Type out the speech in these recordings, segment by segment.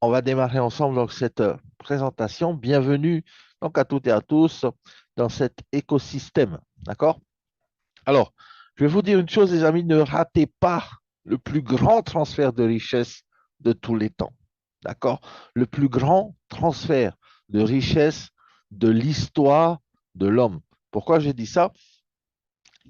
on va démarrer ensemble donc cette présentation. Bienvenue donc à toutes et à tous dans cet écosystème. D'accord? Alors, je vais vous dire une chose, les amis, ne ratez pas le plus grand transfert de richesse de tous les temps. D'accord? Le plus grand transfert de richesse de l'histoire de l'homme. Pourquoi j'ai dit ça?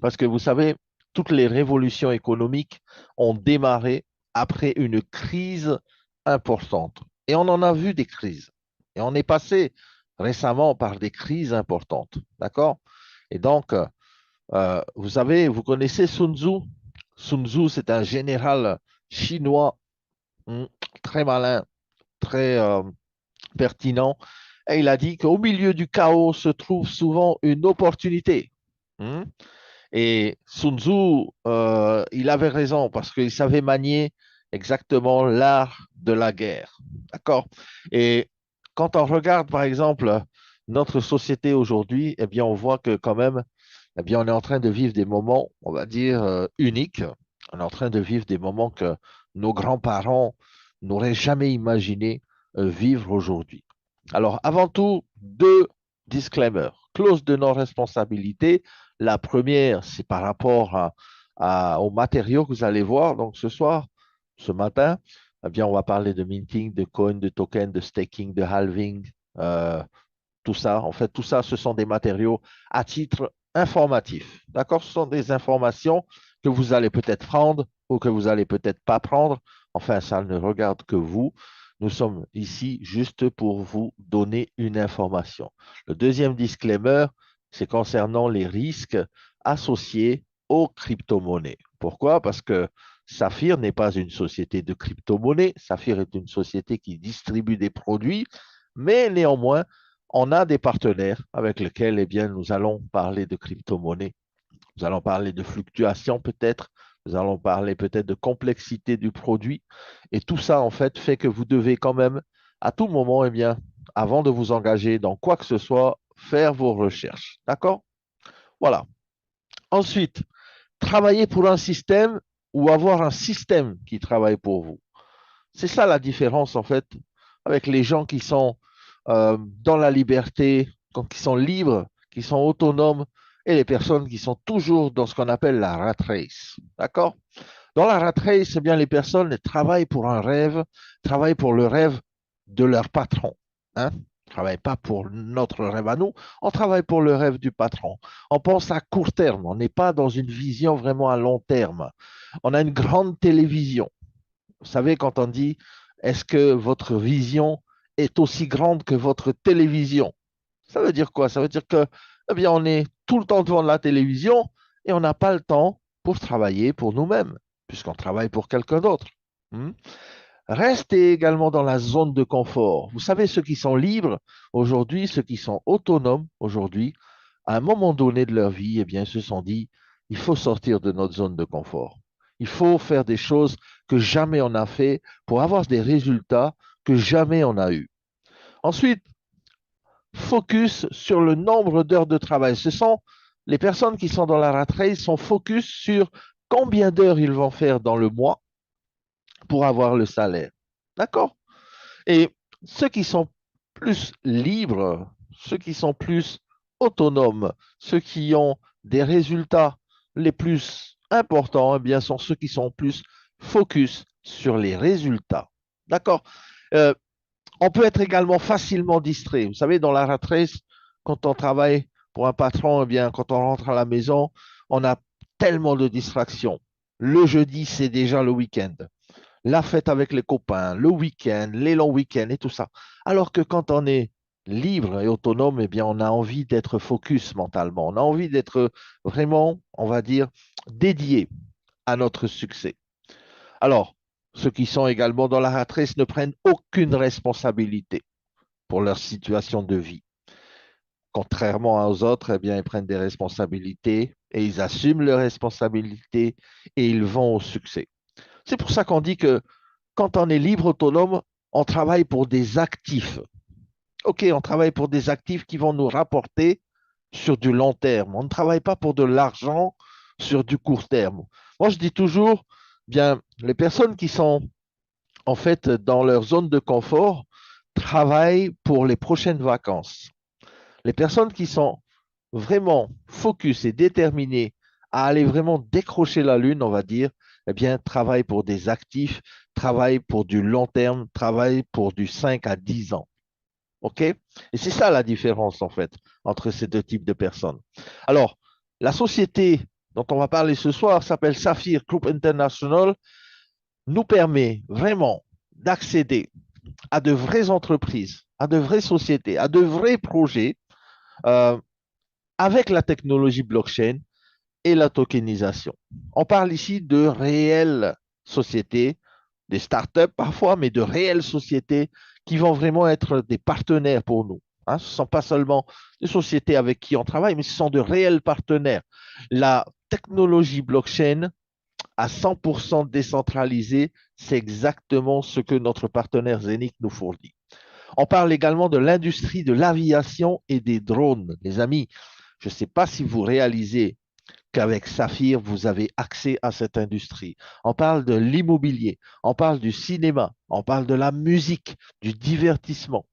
Parce que vous savez, toutes les révolutions économiques ont démarré après une crise importante. Et on en a vu des crises. Et on est passé récemment par des crises importantes. D'accord? Et donc, vous savez, vous connaissez Sun Tzu? Sun Tzu, c'est un général chinois, hmm, très malin, très pertinent. Et il a dit qu'au milieu du chaos se trouve souvent une opportunité. Hmm. Et Sun Tzu, il avait raison parce qu'il savait manier exactement l'art de la guerre. D'accord? Et quand on regarde, par exemple, notre société aujourd'hui, eh bien, on voit que quand même, eh bien, on est en train de vivre des moments, on va dire, uniques. On est en train de vivre des moments que nos grands-parents n'auraient jamais imaginé vivre aujourd'hui. Alors, avant tout, deux disclaimers. Clause de non-responsabilité. La première, c'est par rapport aux matériaux que vous allez voir. Donc, ce soir, ce matin, eh bien, on va parler de minting, de coin, de token, de staking, de halving, euh, tout ça. En fait, tout ça, ce sont des matériaux à titre informatif. D'accord? Ce sont des informations que vous allez peut-être prendre ou que vous allez peut-être pas prendre. Enfin, ça ne regarde que vous. Nous sommes ici juste pour vous donner une information. Le deuxième disclaimer, c'est concernant les risques associés aux crypto-monnaies. Pourquoi? Parce que Saphir n'est pas une société de crypto-monnaie. Saphir est une société qui distribue des produits, mais néanmoins, on a des partenaires avec lesquels, eh bien, nous allons parler de crypto-monnaie. Nous allons parler de fluctuation peut-être. Nous allons parler peut-être de complexité du produit. Et tout ça, en fait, fait que vous devez quand même, à tout moment, eh bien, avant de vous engager dans quoi que ce soit, faire vos recherches. D'accord? Voilà. Ensuite, travailler pour un système ou avoir un système qui travaille pour vous. C'est ça la différence, en fait, avec les gens qui sont dans la liberté, qui sont libres, qui sont autonomes, et les personnes qui sont toujours dans ce qu'on appelle la rat race. D'accord? Dans la rat race, eh bien, les personnes elles travaillent pour un rêve, travaillent pour le rêve de leur patron. Hein? On ne travaille pas pour notre rêve à nous, on travaille pour le rêve du patron. On pense à court terme, on n'est pas dans une vision vraiment à long terme. On a une grande télévision. Vous savez, quand on dit est-ce que votre vision est aussi grande que votre télévision? Ça veut dire quoi? Ça veut dire que, eh bien, on est tout le temps devant la télévision et on n'a pas le temps pour travailler pour nous-mêmes, puisqu'on travaille pour quelqu'un d'autre. Hmm. Restez également dans la zone de confort. Vous savez, ceux qui sont libres aujourd'hui, ceux qui sont autonomes aujourd'hui, à un moment donné de leur vie, eh bien, ils se sont dit, il faut sortir de notre zone de confort. Il faut faire des choses que jamais on a fait pour avoir des résultats que jamais on a eu. Ensuite, focus sur le nombre d'heures de travail. Ce sont les personnes qui sont dans la rat race sont focus sur combien d'heures ils vont faire dans le mois pour avoir le salaire. D'accord? Et ceux qui sont plus libres, ceux qui sont plus autonomes, ceux qui ont des résultats les plus importants, eh bien, sont ceux qui sont plus focus sur les résultats. D'accord? Euh, on peut être également facilement distrait. Vous savez, dans la rat race, quand on travaille pour un patron, eh bien, quand on rentre à la maison, on a tellement de distractions. Le jeudi, c'est déjà le week-end. La fête avec les copains, le week-end, les longs week-ends et tout ça. Alors que quand on est libre et autonome, eh bien, on a envie d'être focus mentalement. On a envie d'être vraiment, on va dire, dédié à notre succès. Alors, ceux qui sont également dans la rat race ne prennent aucune responsabilité pour leur situation de vie. Contrairement aux autres, eh bien, ils prennent des responsabilités et ils assument leurs responsabilités et ils vont au succès. C'est pour ça qu'on dit que quand on est libre, autonome, on travaille pour des actifs. OK, on travaille pour des actifs qui vont nous rapporter sur du long terme. On ne travaille pas pour de l'argent sur du court terme. Moi, je dis toujours, bien, les personnes qui sont en fait, dans leur zone de confort, travaillent pour les prochaines vacances. Les personnes qui sont vraiment focus et déterminées à aller vraiment décrocher la lune, on va dire, eh bien, travaillent pour des actifs, travaillent pour du long terme, travaillent pour du 5 à 10 ans. OK? Et c'est ça la différence, en fait, entre ces deux types de personnes. Alors, la société dont on va parler ce soir s'appelle Saphir Group International, nous permet vraiment d'accéder à de vraies entreprises, à de vraies sociétés, à de vrais projets euh, avec la technologie blockchain et la tokenisation. On parle ici de réelles sociétés, des startups parfois, mais de réelles sociétés qui vont vraiment être des partenaires pour nous. Hein. Ce ne sont pas seulement des sociétés avec qui on travaille, mais ce sont de réels partenaires. La technologie blockchain à 100% décentralisée, c'est exactement ce que notre partenaire Zenith nous fournit. On parle également de l'industrie de l'aviation et des drones. Les amis, je ne sais pas si vous réalisez qu'avec Saphir, vous avez accès à cette industrie. On parle de l'immobilier, on parle du cinéma, on parle de la musique, du divertissement.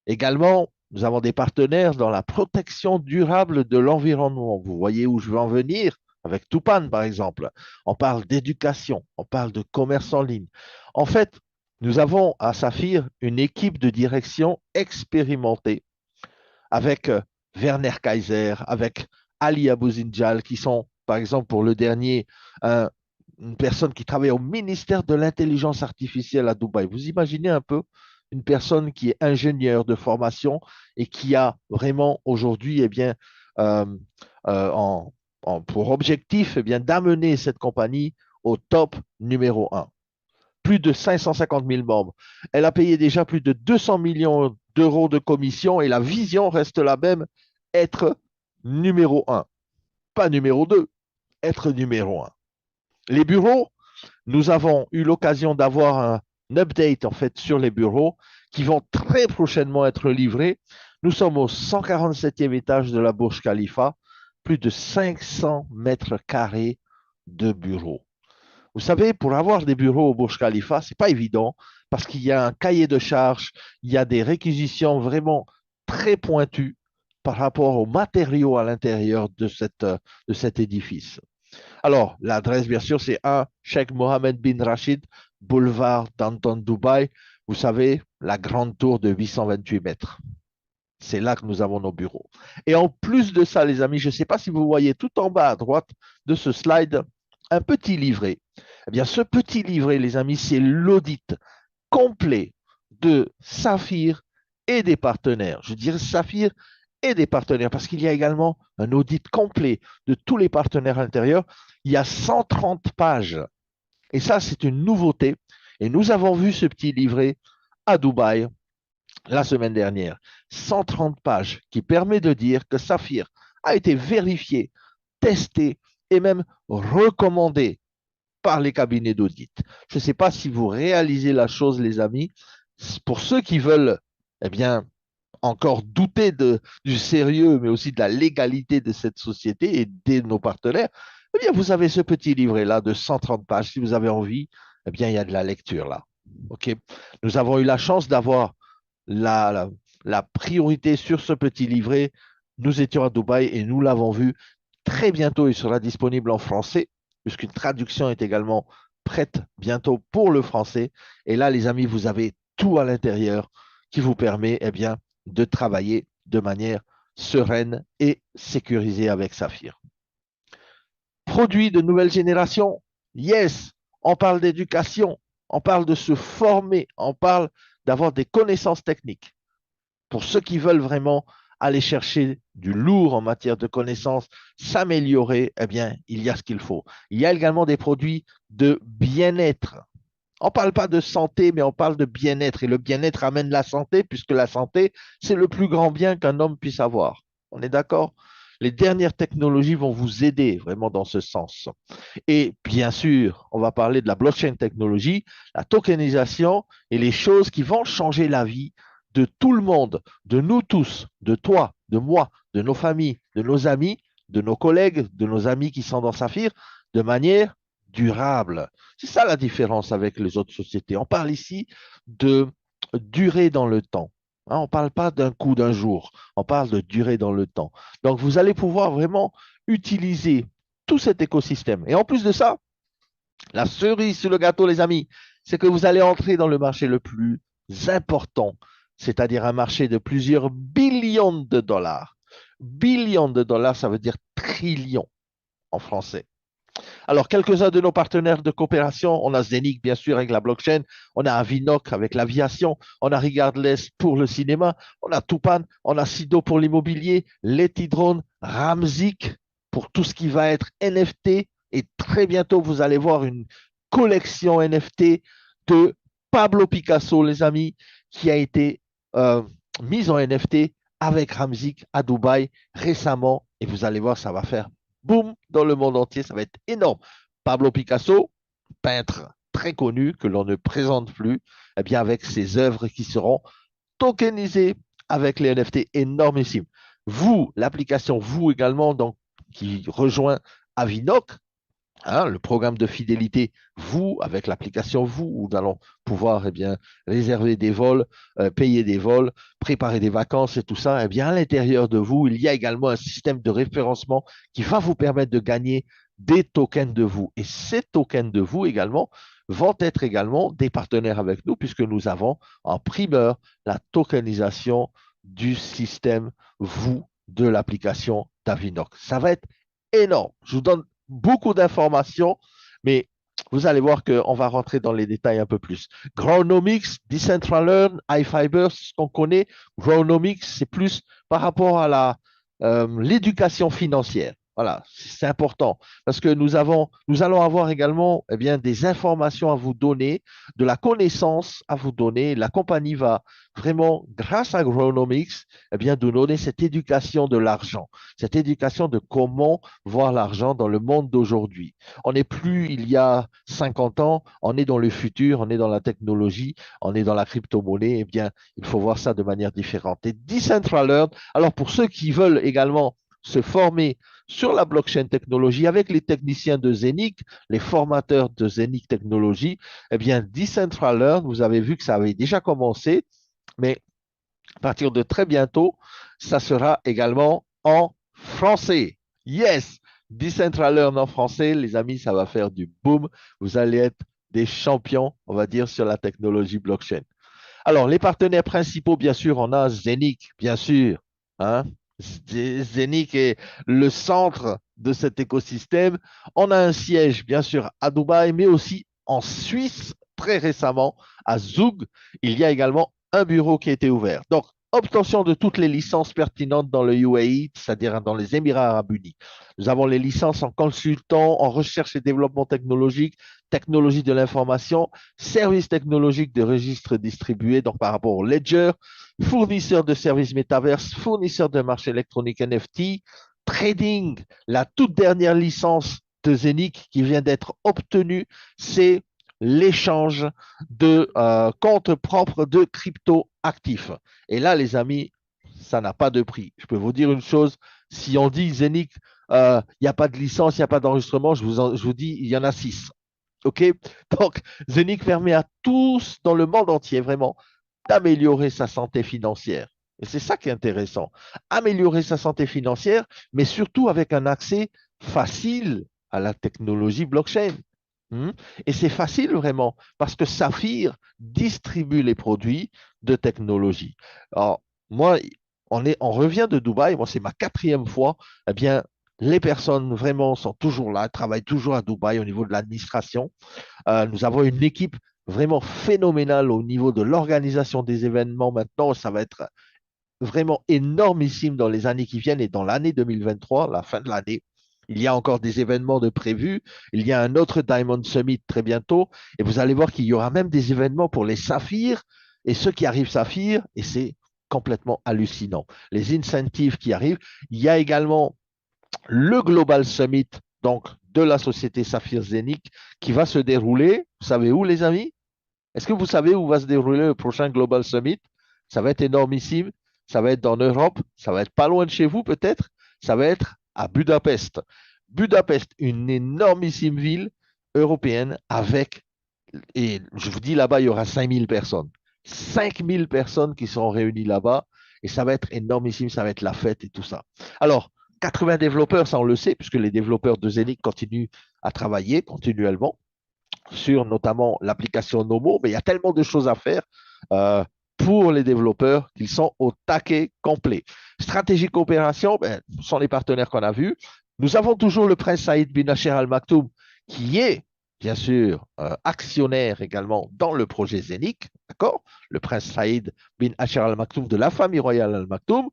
Également, nous avons des partenaires dans la protection durable de l'environnement. Vous voyez où je veux en venir avec Tupan, par exemple. On parle d'éducation, on parle de commerce en ligne. En fait, nous avons à Saphir une équipe de direction expérimentée avec Werner Kaiser, avec Ali Abou-Zinjal, qui sont, par exemple, pour le dernier, une personne qui travaille au ministère de l'Intelligence artificielle à Dubaï. Vous imaginez un peu une personne qui est ingénieure de formation et qui a vraiment aujourd'hui, eh bien, euh, euh, en, pour objectif, eh bien, d'amener cette compagnie au top numéro un. Plus de 550 000 membres. Elle a payé déjà plus de 200 millions d'euros de commission et la vision reste la même, être numéro un. Pas numéro 2, être numéro un. Les bureaux, nous avons eu l'occasion d'avoir un update en fait sur les bureaux qui vont très prochainement être livrés. Nous sommes au 147e étage de la Burj Khalifa, plus de 500 mètres carrés de bureaux. Vous savez, pour avoir des bureaux au Burj Khalifa, c'est pas évident parce qu'il y a un cahier de charges, il y a des réquisitions vraiment très pointues par rapport aux matériaux à l'intérieur de cet édifice. Alors, l'adresse, bien sûr, c'est 1 Sheikh Mohammed bin Rachid, boulevard Downtown Dubaï. Vous savez, la grande tour de 828 mètres. C'est là que nous avons nos bureaux. Et en plus de ça, les amis, je ne sais pas si vous voyez tout en bas à droite de ce slide un petit livret. Eh bien, ce petit livret, les amis, c'est l'audit complet de Saphir et des partenaires. Je dirais Saphir et des partenaires parce qu'il y a également un audit complet de tous les partenaires intérieurs. Il y a 130 pages. Et ça, c'est une nouveauté. Et nous avons vu ce petit livret à Dubaï la semaine dernière. 130 pages qui permet de dire que Saphir a été vérifié, testé et même recommandé par les cabinets d'audit. Je ne sais pas si vous réalisez la chose, les amis. Pour ceux qui veulent, eh bien, encore douter du sérieux, mais aussi de la légalité de cette société et de nos partenaires, eh bien, vous avez ce petit livret-là de 130 pages. Si vous avez envie, eh bien, il y a de la lecture là. OK? Nous avons eu la chance d'avoir la, la, la priorité sur ce petit livret. Nous étions à Dubaï et nous l'avons vu. Très bientôt, il sera disponible en français, puisqu'une traduction est également prête bientôt pour le français. Et là, les amis, vous avez tout à l'intérieur qui vous permet eh bien, de travailler de manière sereine et sécurisée avec Saphir. Produits de nouvelle génération, yes, on parle d'éducation, on parle de se former, on parle d'avoir des connaissances techniques. Pour ceux qui veulent vraiment aller chercher du lourd en matière de connaissances, s'améliorer, eh bien, il y a ce qu'il faut. Il y a également des produits de bien-être. On ne parle pas de santé, mais on parle de bien-être. Et le bien-être amène la santé, puisque la santé, c'est le plus grand bien qu'un homme puisse avoir. On est d'accord? Les dernières technologies vont vous aider vraiment dans ce sens. Et bien sûr, on va parler de la blockchain technologie, la tokenisation et les choses qui vont changer la vie de tout le monde, de nous tous, de toi, de moi, de nos familles, de nos amis, de nos collègues, de nos amis qui sont dans Saphir, de manière durable. C'est ça la différence avec les autres sociétés. On parle ici de durée dans le temps. Hein, on ne parle pas d'un coup d'un jour, on parle de durée dans le temps. Donc, vous allez pouvoir vraiment utiliser tout cet écosystème. Et en plus de ça, la cerise sur le gâteau, les amis, c'est que vous allez entrer dans le marché le plus important, c'est-à-dire un marché de plusieurs billions de dollars. Billions de dollars, ça veut dire trillions en français. Alors, quelques-uns de nos partenaires de coopération, on a Zenic, bien sûr, avec la blockchain, on a Avinoc avec l'aviation, on a Regardless pour le cinéma, on a Tupan, on a Sido pour l'immobilier, Letidrone, Ramzik pour tout ce qui va être NFT. Et très bientôt, vous allez voir une collection NFT de Pablo Picasso, les amis, qui a été euh, mise en NFT avec Ramzik à Dubaï récemment. Et vous allez voir, ça va faire boum, dans le monde entier, ça va être énorme. Pablo Picasso, peintre très connu que l'on ne présente plus, eh bien avec ses œuvres qui seront tokenisées avec les NFT énormissimes. Vous, l'application Vous également, donc, qui rejoint Avinoc, hein, le programme de fidélité Vous, avec l'application Vous, où nous allons pouvoir bien, réserver des vols, payer des vols, préparer des vacances et tout ça, eh bien, à l'intérieur de Vous, il y a également un système de référencement qui va vous permettre de gagner des tokens de Vous. Et ces tokens de Vous également vont être également des partenaires avec nous, puisque nous avons en primeur la tokenisation du système Vous de l'application d'Avinoc. Ça va être énorme. Je vous donne beaucoup d'informations, mais vous allez voir qu'on va rentrer dans les détails un peu plus. Gronomics, Decentraland, iFiber, c'est ce qu'on connaît. Gronomics, c'est plus par rapport à l'éducation financière. Voilà, c'est important parce que nous allons avoir également bien, des informations à vous donner, de la connaissance à vous donner. La compagnie va vraiment, grâce à Gronomics, bien, nous donner cette éducation de l'argent, cette éducation de comment voir l'argent dans le monde d'aujourd'hui. On n'est plus il y a 50 ans, on est dans le futur, on est dans la technologie, on est dans la crypto-monnaie. Eh bien, il faut voir ça de manière différente. Et Decentraland, alors pour ceux qui veulent également se former sur la blockchain technologie avec les techniciens de Zenic, les formateurs de Zenic Technologies, eh bien, Decentraland, vous avez vu que ça avait déjà commencé, mais à partir de très bientôt, ça sera également en français. Yes! Decentraland en français, les amis, ça va faire du boom. Vous allez être des champions, on va dire, sur la technologie blockchain. Alors, les partenaires principaux, bien sûr, on a Zenic, bien sûr. Hein? Zenic est le centre de cet écosystème. On a un siège, bien sûr, à Dubaï, mais aussi en Suisse, très récemment, à Zug. Il y a également un bureau qui a été ouvert. Donc, obtention de toutes les licences pertinentes dans le UAE, c'est-à-dire dans les Émirats arabes unis. Nous avons les licences en consultant, en recherche et développement technologique, technologie de l'information, services technologiques de registres distribués, donc par rapport au Ledger, fournisseur de services métaverse, fournisseur de marché électronique NFT, trading, la toute dernière licence de Zenic qui vient d'être obtenue, c'est l'échange de comptes propres de crypto-actifs. Et là, les amis, ça n'a pas de prix. Je peux vous dire une chose, si on dit Zenic, il n'y a pas de licence, il n'y a pas d'enregistrement, je vous dis, il y en a 6. OK? Donc, Zenic permet à tous dans le monde entier, vraiment, d'améliorer sa santé financière. Et c'est ça qui est intéressant. Améliorer sa santé financière, mais surtout avec un accès facile à la technologie blockchain. Hmm. Et c'est facile vraiment, parce que Saphir distribue les produits de technologie. Alors, moi, on revient de Dubaï, moi, c'est ma quatrième fois. Eh bien, les personnes vraiment sont toujours là, travaillent toujours à Dubaï au niveau de l'administration. Nous avons une équipe vraiment phénoménale au niveau de l'organisation des événements maintenant. Ça va être vraiment énormissime dans les années qui viennent et dans l'année 2023, la fin de l'année. Il y a encore des événements de prévus. Il y a un autre Diamond Summit très bientôt. Et vous allez voir qu'il y aura même des événements pour les saphirs et ceux qui arrivent saphir. Et c'est complètement hallucinant. Les incentives qui arrivent. Il y a également le Global Summit, donc de la société Saphir Zenic, qui va se dérouler. Vous savez où, les amis? Est-ce que vous savez où va se dérouler le prochain Global Summit? Ça va être énormissime. Ça va être dans l'Europe. Ça va être pas loin de chez vous, peut-être. Ça va être à Budapest. Budapest, une énormissime ville. européenne avec, et je vous dis là-bas, il y aura 5000 personnes. 5000 personnes qui seront réunies là-bas et ça va être énormissime, ça va être la fête et tout ça. Alors, 80 développeurs, ça on le sait, puisque les développeurs de Zenith continuent à travailler continuellement sur notamment l'application Nomo, mais il y a tellement de choses à faire euh, pour les développeurs qu'ils sont au taquet complet. Stratégie coopération, ben, sont les partenaires qu'on a vus. Nous avons toujours le prince Saïd bin Nasser Al Maktoum qui est bien sûr actionnaire également dans le projet Zénith, d'accord? Le prince Saïd bin Nasser Al Maktoum de la famille royale Al Maktoum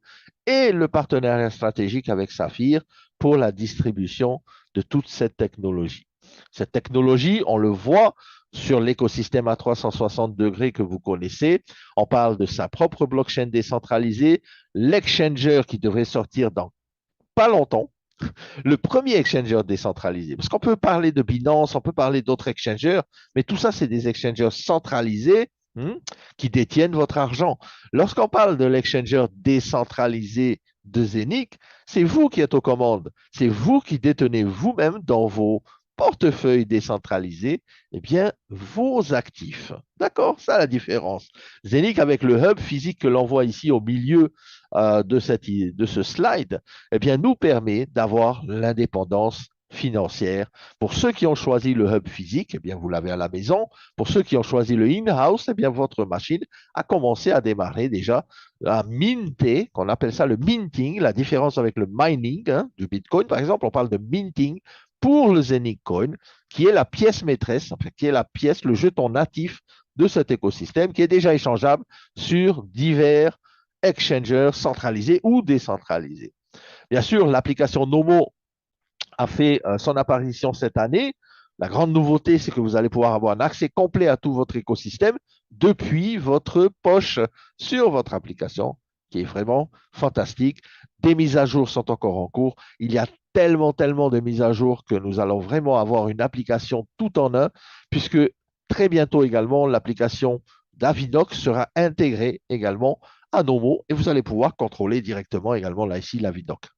et le partenariat stratégique avec Saphir pour la distribution de toute cette technologie. Cette technologie, on le voit sur l'écosystème à 360 degrés que vous connaissez. On parle de sa propre blockchain décentralisée, l'exchanger qui devrait sortir dans pas longtemps, le premier exchanger décentralisé. Parce qu'on peut parler de Binance, on peut parler d'autres exchangers, mais tout ça, c'est des exchangers centralisés qui détiennent votre argent. Lorsqu'on parle de l'exchanger décentralisé de Zenic, c'est vous qui êtes aux commandes. C'est vous qui détenez vous-même dans vos portefeuilles décentralisés, eh bien, vos actifs. D'accord? Ça, la différence. Zenic, avec le hub physique que l'on voit ici au milieu de ce slide, eh bien, nous permet d'avoir l'indépendance financière. Pour ceux qui ont choisi le hub physique, eh bien, vous l'avez à la maison. Pour ceux qui ont choisi le in-house, eh bien, votre machine a commencé à démarrer déjà à minter, qu'on appelle ça le minting, la différence avec le mining du Bitcoin. Par exemple, on parle de minting pour le Zenic Coin, qui est la pièce maîtresse, enfin, qui est la pièce, le jeton natif de cet écosystème, qui est déjà échangeable sur divers exchangers centralisés ou décentralisés. Bien sûr, l'application Nomo a fait son apparition cette année. La grande nouveauté, c'est que vous allez pouvoir avoir un accès complet à tout votre écosystème depuis votre poche sur votre application, qui est vraiment fantastique. Des mises à jour sont encore en cours. Il y a tellement de mises à jour que nous allons vraiment avoir une application tout en un, puisque très bientôt également, l'application d'Avinox sera intégrée également à Nomo et vous allez pouvoir contrôler directement également là ici l'Avinox.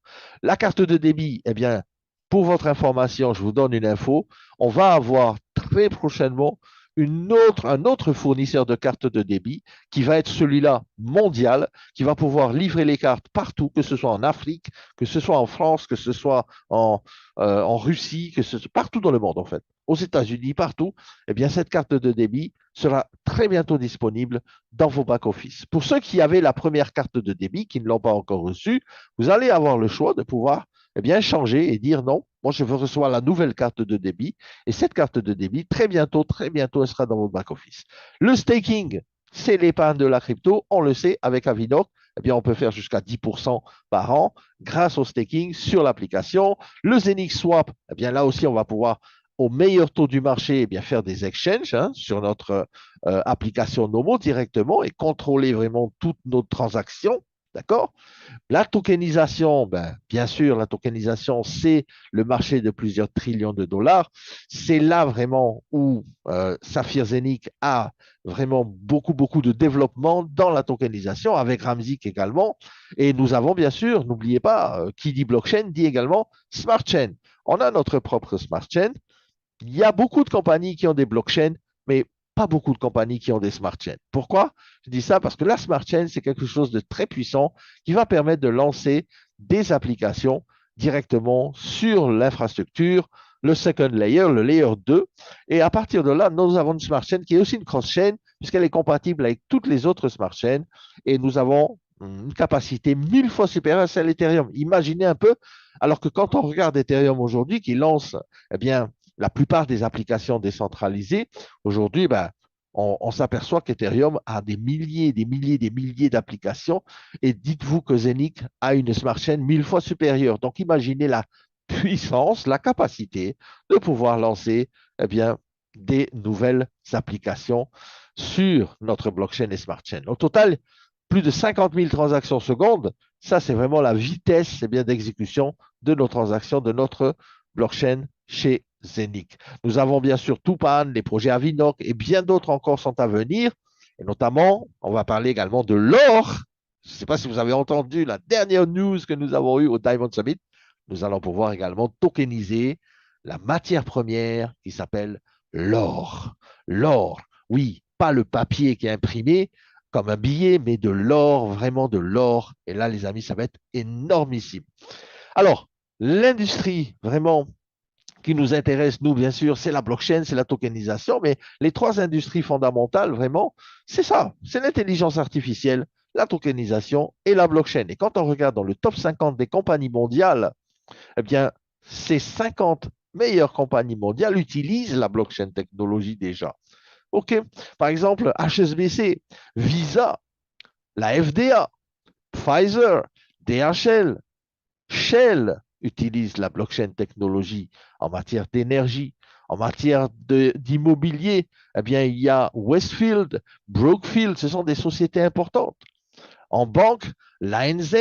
La carte de débit, eh bien, pour votre information, je vous donne une info. On va avoir très prochainement un autre fournisseur de cartes de débit qui va être celui-là mondial, qui va pouvoir livrer les cartes partout, que ce soit en Afrique, que ce soit en France, que ce soit en Russie, que ce soit partout dans le monde en fait, aux États-Unis, partout. Eh bien, cette carte de débit sera très bientôt disponible dans vos back-office. Pour ceux qui avaient la première carte de débit, qui ne l'ont pas encore reçue, vous allez avoir le choix de pouvoir eh bien, changer et dire non, moi je veux recevoir la nouvelle carte de débit et cette carte de débit, très bientôt, elle sera dans votre back-office. Le staking, c'est l'épargne de la crypto, on le sait, avec Avinoc, eh bien, on peut faire jusqu'à 10% par an grâce au staking sur l'application. Le Zenix Swap, eh bien, là aussi, on va pouvoir au meilleur taux du marché, eh bien, faire des exchanges sur notre application Nomo directement et contrôler vraiment toutes nos transactions. D'accord? La tokenisation, ben, bien sûr, la tokenisation, c'est le marché de plusieurs trillions de dollars. C'est là vraiment où Saphir Zenic a vraiment beaucoup de développement dans la tokenisation, avec Ramzik également. Et nous avons bien sûr, n'oubliez pas, qui dit blockchain dit également smart chain. On a notre propre smart chain. Il y a beaucoup de compagnies qui ont des blockchains, mais pas beaucoup de compagnies qui ont des smart chains. Pourquoi? Je dis ça parce que la smart chain, c'est quelque chose de très puissant qui va permettre de lancer des applications directement sur l'infrastructure, le second layer, le layer 2. Et à partir de là, nous avons une smart chain qui est aussi une cross-chain puisqu'elle est compatible avec toutes les autres smart chains et nous avons une capacité 1000 fois supérieure à celle d'Ethereum. Imaginez un peu, alors que quand on regarde Ethereum aujourd'hui qui lance, eh bien, la plupart des applications décentralisées, aujourd'hui, ben, on s'aperçoit qu'Ethereum a des milliers d'applications. Et dites-vous que Zenic a une smart chain 1000 fois supérieure. Donc, imaginez la puissance, la capacité de pouvoir lancer eh bien, des nouvelles applications sur notre blockchain et smart chain. Au total, plus de 50 000 transactions secondes. Ça, c'est vraiment la vitesse eh bien, d'exécution de nos transactions, de notre blockchain chez Zenic. Nous avons bien sûr Tupan, les projets Avinoc et bien d'autres encore sont à venir. Et notamment, on va parler également de l'or. Je ne sais pas si vous avez entendu la dernière news que nous avons eue au Diamond Summit. Nous allons pouvoir également tokeniser la matière première qui s'appelle l'or. L'or, oui, pas le papier qui est imprimé comme un billet, mais de l'or, vraiment de l'or. Et là, les amis, ça va être énormissime. Alors, l'industrie vraiment qui nous intéresse, nous, bien sûr, c'est la blockchain, c'est la tokenisation, mais les trois industries fondamentales, vraiment, c'est ça, c'est l'intelligence artificielle, la tokenisation et la blockchain. Et quand on regarde dans le top 50 des compagnies mondiales, eh bien, ces 50 meilleures compagnies mondiales utilisent la blockchain technologie déjà. OK? Par exemple, HSBC, Visa, la FDA, Pfizer, DHL, Shell utilise la blockchain technologie en matière d'énergie. En matière d'immobilier, eh bien, il y a Westfield, Brookfield, ce sont des sociétés importantes. En banque, l'ANZ,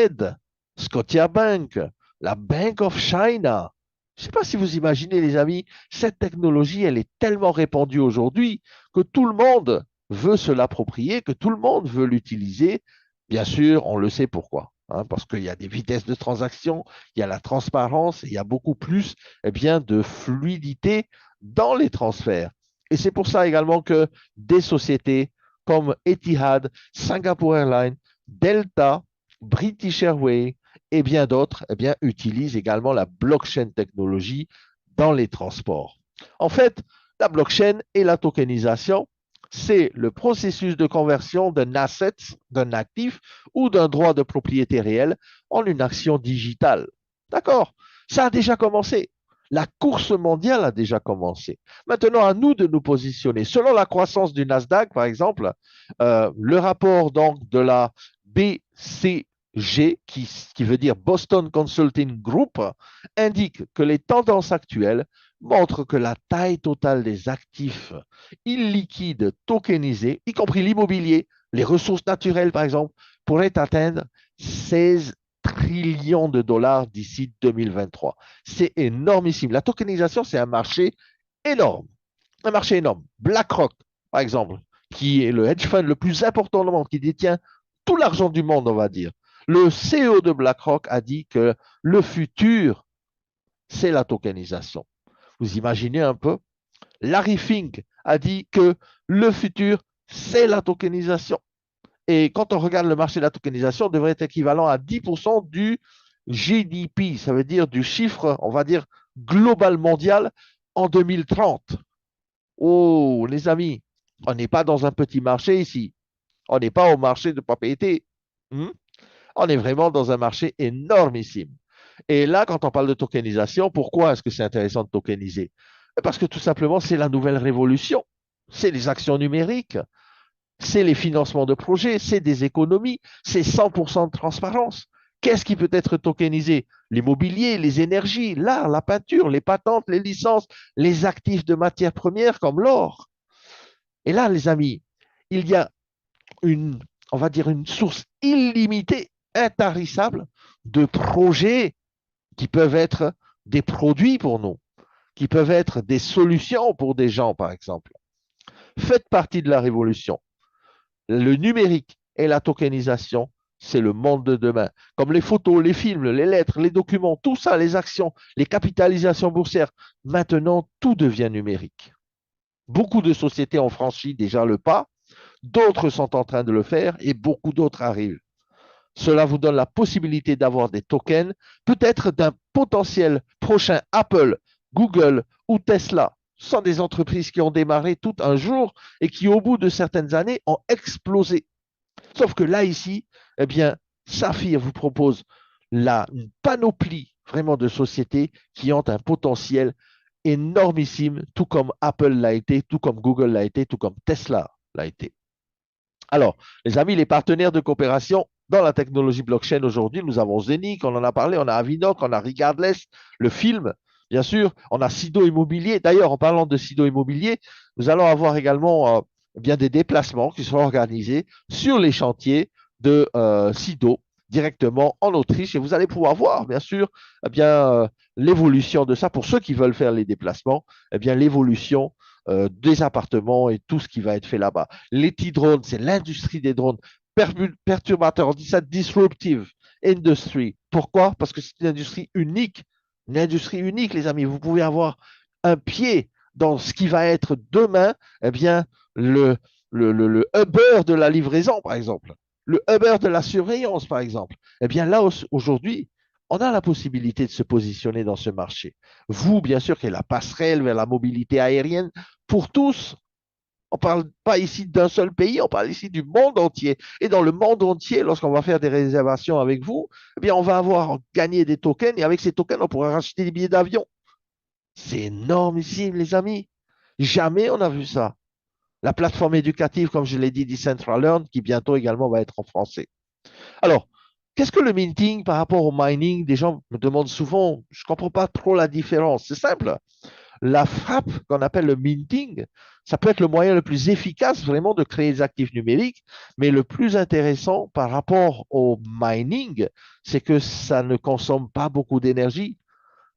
Scotiabank, la Bank of China. Je ne sais pas si vous imaginez, les amis, cette technologie, elle est tellement répandue aujourd'hui que tout le monde veut se l'approprier, que tout le monde veut l'utiliser. Bien sûr, on le sait pourquoi. Hein, parce qu'il y a des vitesses de transaction, il y a la transparence, il y a beaucoup plus bien, de fluidité dans les transferts. Et c'est pour ça également que des sociétés comme Etihad, Singapore Airlines, Delta, British Airways et bien d'autres utilisent également la blockchain technologie dans les transports. En fait, la blockchain et la tokenisation, c'est le processus de conversion d'un asset, d'un actif ou d'un droit de propriété réel en une action digitale. D'accord? Ça a déjà commencé. La course mondiale a déjà commencé. Maintenant, à nous de nous positionner. Selon la croissance du Nasdaq, par exemple, le rapport donc de la BCG, qui veut dire Boston Consulting Group, indique que les tendances actuelles montrent que la taille totale des actifs illiquides tokenisés, y compris l'immobilier, les ressources naturelles par exemple, pourrait atteindre 16 trillions de dollars d'ici 2023. C'est énormissime. La tokenisation, c'est un marché énorme. Un marché énorme. BlackRock, par exemple, qui est le hedge fund le plus important au monde, qui détient tout l'argent du monde, on va dire. Le CEO de BlackRock a dit que le futur, c'est la tokenisation. Vous imaginez un peu? Larry Fink a dit que le futur, c'est la tokenisation. Et quand on regarde le marché de la tokenisation, devrait être équivalent à 10% du GDP, ça veut dire du chiffre, on va dire, global mondial en 2030. Oh, les amis, on n'est pas dans un petit marché ici. On n'est pas au marché de propriété. Hmm? On est vraiment dans un marché énormissime. Et là, quand on parle de tokenisation, pourquoi est-ce que c'est intéressant de tokeniser? Parce que tout simplement, c'est la nouvelle révolution. C'est les actions numériques, c'est les financements de projets, c'est des économies, c'est 100% de transparence. Qu'est-ce qui peut être tokenisé? L'immobilier, les énergies, l'art, la peinture, les patentes, les licences, les actifs de matières premières comme l'or. Et là, les amis, il y a une, on va dire, une source illimitée, intarissable de projets qui peuvent être des produits pour nous, qui peuvent être des solutions pour des gens, par exemple. Faites partie de la révolution. Le numérique et la tokenisation, c'est le monde de demain. Comme les photos, les films, les lettres, les documents, tout ça, les actions, les capitalisations boursières, maintenant, tout devient numérique. Beaucoup de sociétés ont franchi déjà le pas, d'autres sont en train de le faire et beaucoup d'autres arrivent. Cela vous donne la possibilité d'avoir des tokens, peut-être d'un potentiel prochain Apple, Google ou Tesla. Ce sont des entreprises qui ont démarré tout un jour et qui, au bout de certaines années, ont explosé. Sauf que là, ici, eh bien, Saphir vous propose une panoplie vraiment de sociétés qui ont un potentiel énormissime, tout comme Apple l'a été, tout comme Google l'a été, tout comme Tesla l'a été. Alors, les amis, les partenaires de coopération dans la technologie blockchain aujourd'hui, nous avons Zenic, on en a parlé, on a Avinoc, on a Regardless, le film, bien sûr, on a Sido Immobilier. D'ailleurs, en parlant de Sido Immobilier, nous allons avoir également bien des déplacements qui seront organisés sur les chantiers de Sido directement en Autriche et vous allez pouvoir voir, bien sûr, l'évolution de ça pour ceux qui veulent faire les déplacements, l'évolution des appartements et tout ce qui va être fait là-bas. Les T-drones, c'est l'industrie des drones perturbateurs. On dit ça disruptive industry. Pourquoi? Parce que c'est une industrie unique Une industrie unique, les amis. Vous pouvez avoir un pied dans ce qui va être demain, eh bien, le, le Uber de la livraison, par exemple, le Uber de la surveillance, par exemple. Eh bien, là, aujourd'hui, on a la possibilité de se positionner dans ce marché. Vous, bien sûr, qui est la passerelle vers la mobilité aérienne pour tous. On ne parle pas ici d'un seul pays, on parle ici du monde entier. Et dans le monde entier, lorsqu'on va faire des réservations avec vous, eh bien, on va avoir gagné des tokens et avec ces tokens, on pourra racheter des billets d'avion. C'est énorme ici, les amis. Jamais on a vu ça. La plateforme éducative, comme je l'ai dit, Decentraland, qui bientôt également va être en français. Alors, qu'est-ce que le minting par rapport au mining? Des gens me demandent souvent, je ne comprends pas trop la différence. C'est simple. La frappe qu'on appelle le minting, ça peut être le moyen le plus efficace vraiment de créer des actifs numériques, mais le plus intéressant par rapport au mining, c'est que ça ne consomme pas beaucoup d'énergie,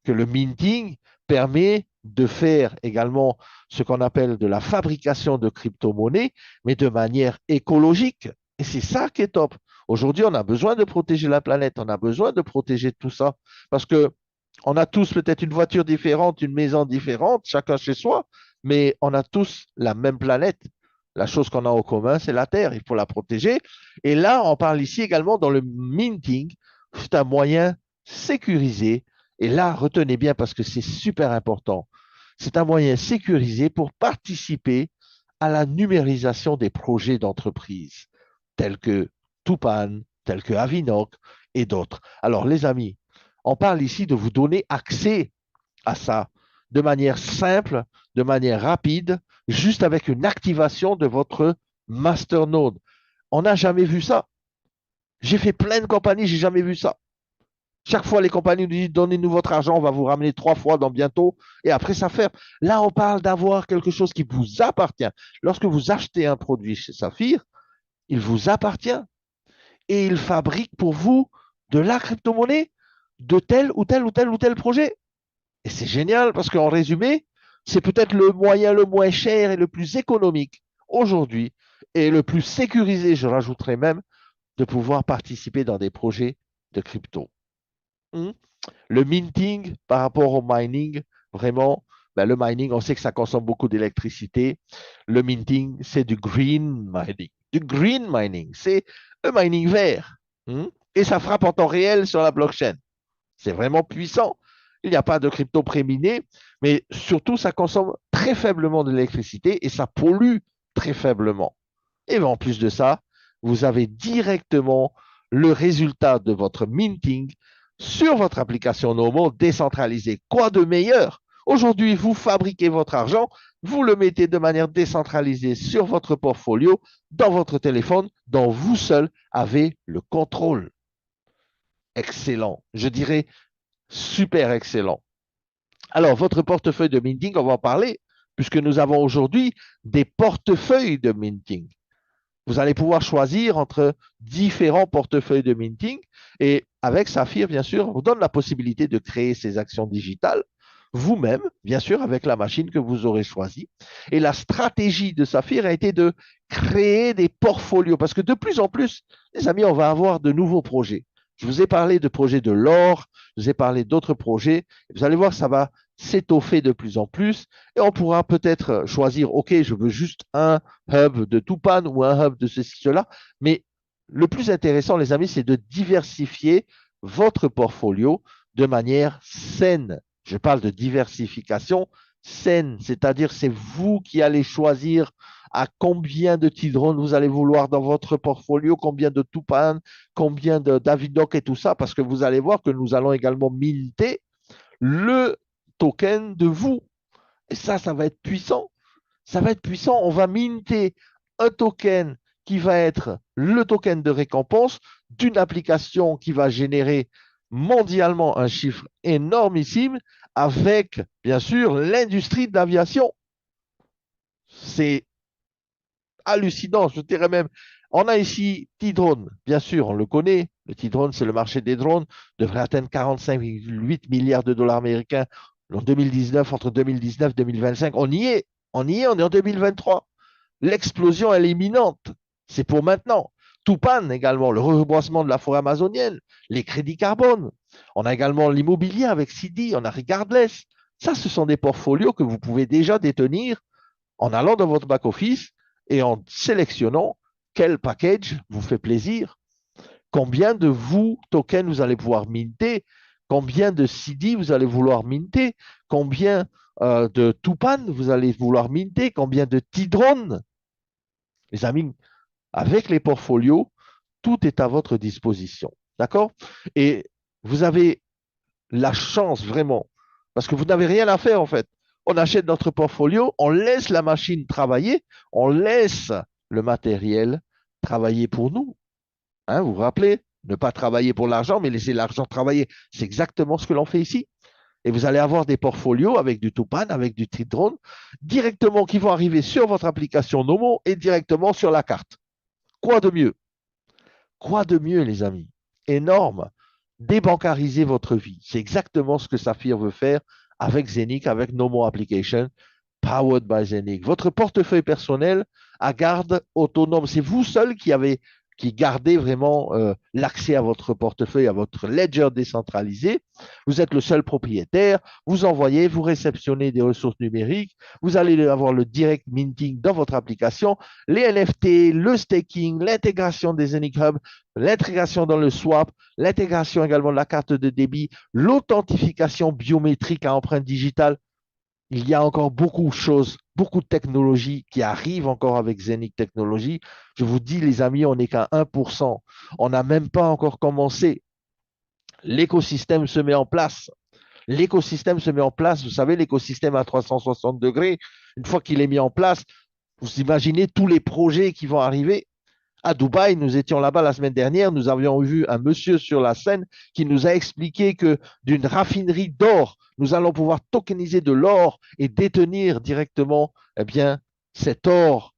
que le minting permet de faire également ce qu'on appelle de la fabrication de crypto-monnaies, mais de manière écologique. Et c'est ça qui est top. Aujourd'hui, on a besoin de protéger la planète, on a besoin de protéger tout ça, parce que on a tous peut-être une voiture différente, une maison différente, chacun chez soi, mais on a tous la même planète. La chose qu'on a en commun, c'est la Terre. Il faut la protéger. Et là, on parle ici également dans le minting. C'est un moyen sécurisé. Et là, retenez bien parce que c'est super important. C'est un moyen sécurisé pour participer à la numérisation des projets d'entreprise, tels que Tupan, tels que Avinoc et d'autres. Alors, les amis, on parle ici de vous donner accès à ça de manière simple, de manière rapide, juste avec une activation de votre masternode. On n'a jamais vu ça. J'ai fait plein de compagnies, j'ai jamais vu ça. Chaque fois, les compagnies nous disent donnez-nous votre argent, on va vous ramener 3 fois dans bientôt, et après ça ferme. Là, on parle d'avoir quelque chose qui vous appartient. Lorsque vous achetez un produit chez Saphir, il vous appartient et il fabrique pour vous de la crypto-monnaie de tel ou tel ou tel ou tel projet. Et c'est génial parce qu'en résumé, c'est peut-être le moyen le moins cher et le plus économique aujourd'hui et le plus sécurisé, je rajouterais même, de pouvoir participer dans des projets de crypto. Hmm. Le minting par rapport au mining, vraiment, ben, le mining, on sait que ça consomme beaucoup d'électricité. Le minting, c'est du green mining. Du green mining, c'est le mining vert. Hmm. Et ça frappe en temps réel sur la blockchain. C'est vraiment puissant. Il n'y a pas de crypto préminé, mais surtout, ça consomme très faiblement d'électricité et ça pollue très faiblement. Et en plus de ça, vous avez directement le résultat de votre minting sur votre application Nomo décentralisée. Quoi de meilleur? Aujourd'hui, vous fabriquez votre argent, vous le mettez de manière décentralisée sur votre portfolio, dans votre téléphone, dont vous seul avez le contrôle. Excellent. Je dirais super excellent. Alors, votre portefeuille de minting, on va en parler, puisque nous avons aujourd'hui des portefeuilles de minting. Vous allez pouvoir choisir entre différents portefeuilles de minting et avec Saphir, bien sûr, on vous donne la possibilité de créer ces actions digitales vous-même, bien sûr, avec la machine que vous aurez choisie. Et la stratégie de Saphir a été de créer des portfolios parce que de plus en plus, les amis, on va avoir de nouveaux projets. Je vous ai parlé de projets de l'or, je vous ai parlé d'autres projets. Vous allez voir, ça va s'étoffer de plus en plus et on pourra peut-être choisir, OK, je veux juste un hub de Tupan ou un hub de ceci, cela. Mais le plus intéressant, les amis, c'est de diversifier votre portfolio de manière saine. Je parle de diversification saine, c'est-à-dire c'est vous qui allez choisir à combien de Tidron vous allez vouloir dans votre portfolio, combien de Tupan, combien de Davidoc et tout ça, parce que vous allez voir que nous allons également minter le token de vous. Et ça va être puissant. Ça va être puissant. On va minter un token qui va être le token de récompense d'une application qui va générer mondialement un chiffre énormissime avec, bien sûr, l'industrie de l'aviation. C'est hallucinant, je dirais même. On a ici T-Drone, bien sûr, on le connaît. Le T-Drone, c'est le marché des drones, devrait atteindre 45,8 milliards de dollars américains en 2019, entre 2019 et 2025. On y est, on est en 2023. L'explosion, elle est imminente. C'est pour maintenant. Tupan également, le reboisement de la forêt amazonienne, les crédits carbone. On a également l'immobilier avec CD, on a Regardless. Ça, ce sont des portfolios que vous pouvez déjà détenir en allant dans votre back-office et en sélectionnant quel package vous fait plaisir, combien de vous tokens vous allez pouvoir minter, combien de CD vous allez vouloir minter, combien de Tupan vous allez vouloir minter, combien de Tidron. Les amis, avec les portfolios, tout est à votre disposition. D'accord? Et vous avez la chance vraiment, parce que vous n'avez rien à faire en fait. On achète notre portfolio, on laisse la machine travailler, on laisse le matériel travailler pour nous. Hein, vous vous rappelez? Ne pas travailler pour l'argent, mais laisser l'argent travailler. C'est exactement ce que l'on fait ici. Et vous allez avoir des portfolios avec du Tupan, avec du Tridrone, directement qui vont arriver sur votre application Nomo et directement sur la carte. Quoi de mieux? Quoi de mieux, les amis? Énorme. Débancariser votre vie. C'est exactement ce que Saphir veut faire avec Zenic, avec Nomo Application, powered by Zenic. Votre portefeuille personnel à garde autonome. C'est vous seul qui gardez vraiment l'accès à votre portefeuille, à votre ledger décentralisé. Vous êtes le seul propriétaire. Vous envoyez, vous réceptionnez des ressources numériques. Vous allez avoir le direct minting dans votre application, les NFT, le staking, l'intégration des Zenic Hub, l'intégration dans le swap, l'intégration également de la carte de débit, l'authentification biométrique à empreinte digitale. Il y a encore beaucoup de choses, beaucoup de technologies qui arrivent encore avec Zenic Technologies. Je vous dis, les amis, on n'est qu'à 1%. On n'a même pas encore commencé. L'écosystème se met en place. L'écosystème se met en place. Vous savez, l'écosystème à 360 degrés, une fois qu'il est mis en place, vous imaginez tous les projets qui vont arriver. À Dubaï, nous étions là-bas la semaine dernière, nous avions vu un monsieur sur la scène qui nous a expliqué que d'une raffinerie d'or, nous allons pouvoir tokeniser de l'or et détenir directement eh bien, cet or,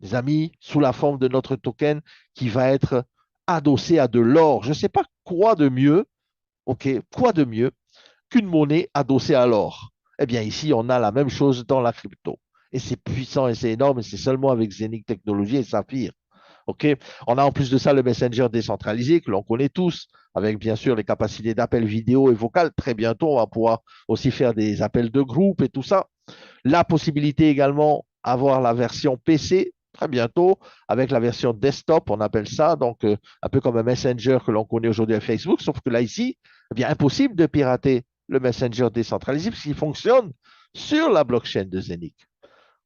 les amis, sous la forme de notre token qui va être adossé à de l'or. Je ne sais pas quoi de mieux, ok, quoi de mieux qu'une monnaie adossée à l'or. Eh bien, ici, on a la même chose dans la crypto. Et c'est puissant et c'est énorme, et c'est seulement avec Zenic Technologies et Saphir. OK? On a en plus de ça le Messenger décentralisé que l'on connaît tous, avec bien sûr les capacités d'appel vidéo et vocal. Très bientôt, on va pouvoir aussi faire des appels de groupe et tout ça. La possibilité également d'avoir la version PC très bientôt avec la version desktop, on appelle ça, donc un peu comme un Messenger que l'on connaît aujourd'hui à Facebook, sauf que là ici, eh bien impossible de pirater le Messenger décentralisé puisqu'il fonctionne sur la blockchain de Zenic.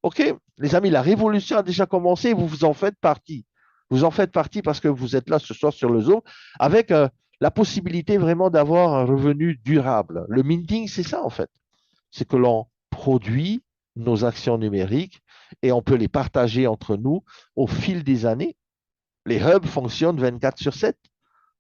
OK, les amis, la révolution a déjà commencé, vous vous en faites partie. Vous en faites partie parce que vous êtes là ce soir sur le Zoom avec la possibilité vraiment d'avoir un revenu durable. Le minting, c'est ça en fait. C'est que l'on produit nos actions numériques et on peut les partager entre nous au fil des années. Les hubs fonctionnent 24/7.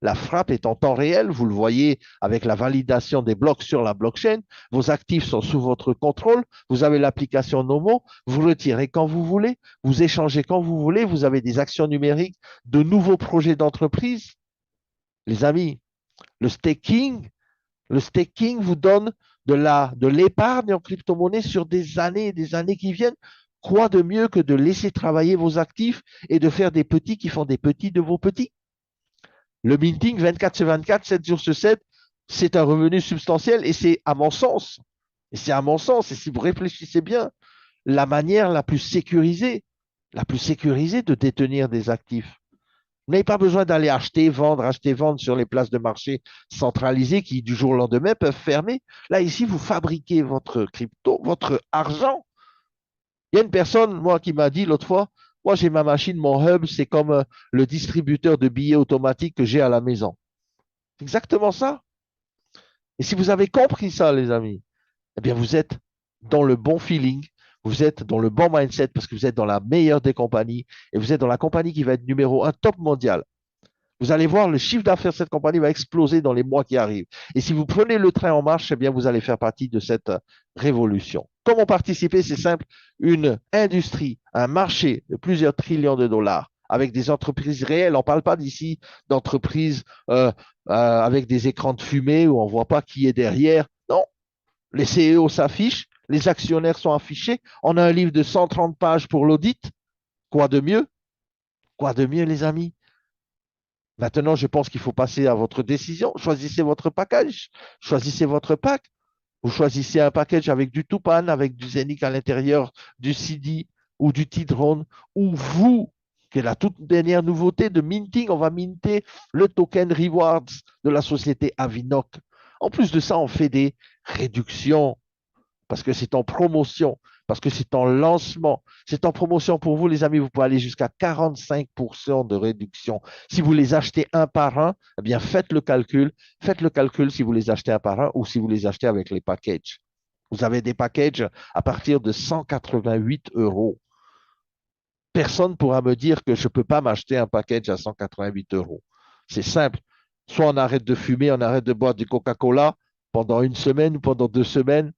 La frappe est en temps réel, vous le voyez avec la validation des blocs sur la blockchain. Vos actifs sont sous votre contrôle. Vous avez l'application Nomo. Vous retirez quand vous voulez. Vous échangez quand vous voulez. Vous avez des actions numériques, de nouveaux projets d'entreprise. Les amis, le staking vous donne de l'épargne en crypto-monnaie sur des années et des années qui viennent. Quoi de mieux que de laisser travailler vos actifs et de faire des petits qui font des petits de vos petits? Le minting 24/24, 7 jours sur 7, c'est un revenu substantiel et c'est à mon sens, et si vous réfléchissez bien, la manière la plus sécurisée de détenir des actifs. Vous n'avez pas besoin d'aller acheter, vendre sur les places de marché centralisées qui, du jour au lendemain, peuvent fermer. Là, ici, vous fabriquez votre crypto, votre argent. Il y a une personne, moi, qui m'a dit l'autre fois, moi, j'ai ma machine, mon hub, c'est comme le distributeur de billets automatique que j'ai à la maison. C'est exactement ça. Et si vous avez compris ça, les amis, eh bien, vous êtes dans le bon feeling, vous êtes dans le bon mindset parce que vous êtes dans la meilleure des compagnies et vous êtes dans la compagnie qui va être numéro un top mondial. Vous allez voir, le chiffre d'affaires de cette compagnie va exploser dans les mois qui arrivent. Et si vous prenez le train en marche, eh bien, vous allez faire partie de cette révolution. Comment participer? C'est simple. Une industrie, un marché de plusieurs trillions de dollars avec des entreprises réelles. On ne parle pas d'ici d'entreprises avec des écrans de fumée où on ne voit pas qui est derrière. Non, les CEO s'affichent, les actionnaires sont affichés. On a un livre de 130 pages pour l'audit. Quoi de mieux? Quoi de mieux, les amis? Maintenant, je pense qu'il faut passer à votre décision. Choisissez votre package, choisissez votre pack. Vous choisissez un package avec du Tupan, avec du Zenic à l'intérieur, du CD ou du T-Drone, ou vous, qui est la toute dernière nouveauté de minting, on va minter le token Rewards de la société Avinoc. En plus de ça, on fait des réductions parce que c'est en promotion, parce que c'est en lancement. C'est en promotion pour vous, les amis. Vous pouvez aller jusqu'à 45% de réduction. Si vous les achetez un par un, eh bien, faites le calcul. Faites le calcul si vous les achetez un par un ou si vous les achetez avec les packages. Vous avez des packages à partir de 188 euros. Personne ne pourra me dire que je ne peux pas m'acheter un package à 188 euros. C'est simple. Soit on arrête de fumer, on arrête de boire du Coca-Cola pendant une semaine ou pendant 2 semaines,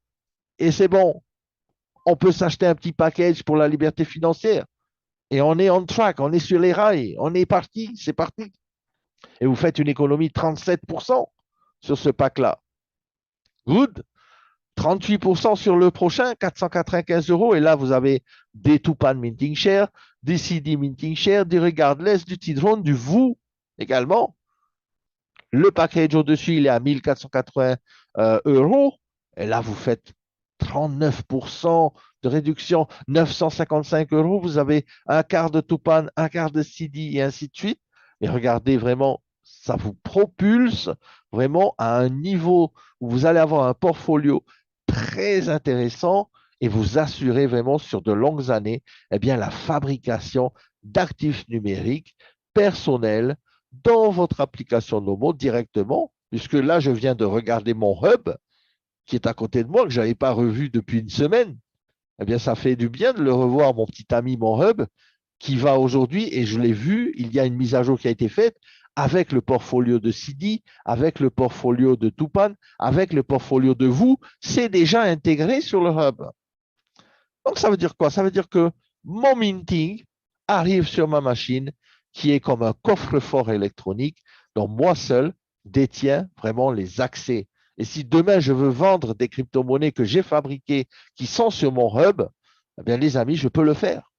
et c'est bon. On peut s'acheter un petit package pour la liberté financière. Et on est on track, on est sur les rails, on est parti, c'est parti. Et vous faites une économie de 37% sur ce pack-là. Good. 38% sur le prochain, 495 euros. Et là, vous avez des Tupan Minting Share, des CD Minting Share, du Regardless, du T-Drone, du vous également. Le package au-dessus, il est à 1480 euros. Et là, vous faites 39% de réduction, 955 euros. Vous avez un quart de Tupan, un quart de CD et ainsi de suite. Mais regardez vraiment, ça vous propulse vraiment à un niveau où vous allez avoir un portfolio très intéressant et vous assurer vraiment sur de longues années eh bien, la fabrication d'actifs numériques personnels dans votre application Nomo directement, puisque là, je viens de regarder mon hub qui est à côté de moi, que je n'avais pas revu depuis une semaine. Eh bien, ça fait du bien de le revoir, mon petit ami, mon hub, qui va aujourd'hui, et je l'ai vu, il y a une mise à jour qui a été faite avec le portfolio de CD, avec le portfolio de Tupan, avec le portfolio de vous, c'est déjà intégré sur le hub. Donc, ça veut dire quoi? Ça veut dire que mon minting arrive sur ma machine qui est comme un coffre-fort électronique dont moi seul détiens vraiment les accès. Et si demain je veux vendre des crypto-monnaies que j'ai fabriquées qui sont sur mon hub, eh bien les amis, je peux le faire.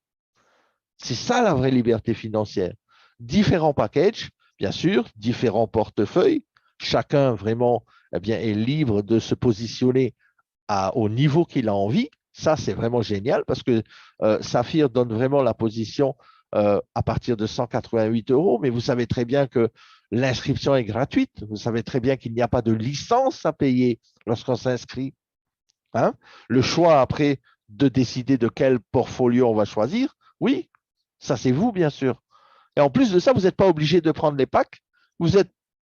C'est ça la vraie liberté financière. Différents packages, bien sûr, différents portefeuilles. Chacun vraiment eh bien, est libre de se positionner au niveau qu'il a envie. Ça, c'est vraiment génial parce que Saphir donne vraiment la position à partir de 188 euros, mais vous savez très bien que l'inscription est gratuite. Vous savez très bien qu'il n'y a pas de licence à payer lorsqu'on s'inscrit. Hein. Le choix après de décider de quel portfolio on va choisir, oui, ça c'est vous, bien sûr. Et en plus de ça, vous n'êtes pas obligé de prendre les packs. Vous êtes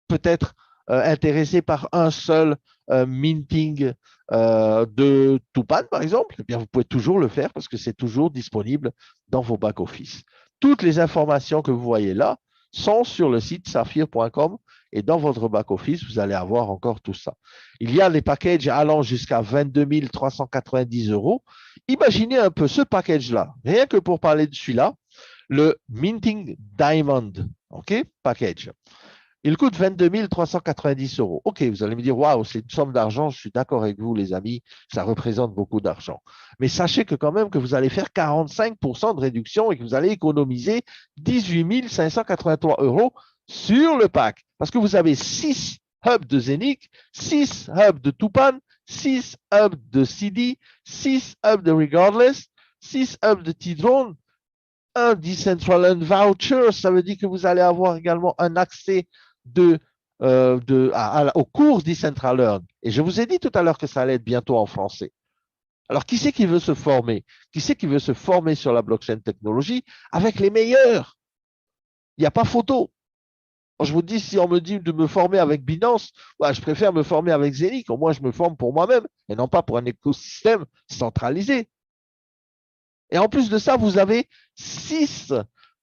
peut-être intéressé par un seul minting de Tupan, par exemple, eh bien, vous pouvez toujours le faire parce que c'est toujours disponible dans vos back-office. Toutes les informations que vous voyez là sont sur le site saphir.com et dans votre back-office, vous allez avoir encore tout ça. Il y a les packages allant jusqu'à 22 390 euros. Imaginez un peu ce package-là, rien que pour parler de celui-là, le Minting Diamond, OK, package. Il coûte 22 390 euros. OK, vous allez me dire, waouh, c'est une somme d'argent. Je suis d'accord avec vous, les amis, ça représente beaucoup d'argent. Mais sachez que quand même que vous allez faire 45% de réduction et que vous allez économiser 18 583 euros sur le pack. Parce que vous avez 6 hubs de Zenic, 6 hubs de Tupan, 6 hubs de CD, 6 hubs de Regardless, 6 hubs de T-Drone, un Decentraland Voucher. Ça veut dire que vous allez avoir également un accès aux cours Decentraland. Et je vous ai dit tout à l'heure que ça allait être bientôt en français. Alors, qui c'est qui veut se former? Qui c'est qui veut se former sur la blockchain technologie avec les meilleurs? Il n'y a pas photo. Je vous dis, si on me dit de me former avec Binance, ouais, je préfère me former avec Zenic. Au moins, je me forme pour moi-même et non pas pour un écosystème centralisé. Et en plus de ça, vous avez 6